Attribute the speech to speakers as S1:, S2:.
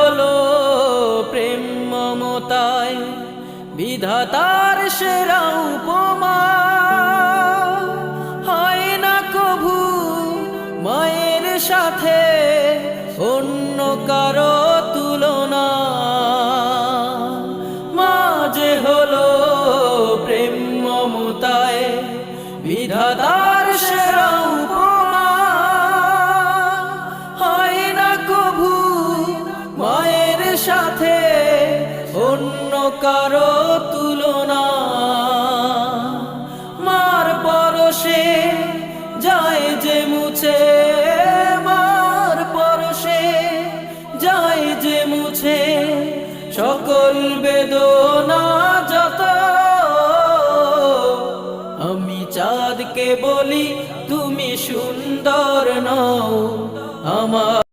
S1: হলো প্রেম মমতায় বিধাতার সেরা উপমা। হয় না কভু মায়ের সাথে অন্য কারো তুলনা। মা যে হলো প্রেম মমতায় বিধাতার সেরা উপমা। হয় না কভু মায়ের সাথে অন্য কারো তুলনা। মার পরশে যায় যে মুছে, মার পরশে যায় যে মুছে সকল বেদনা যত। আমি চাঁদকে বলি তুমি সুন্দর নও আমার।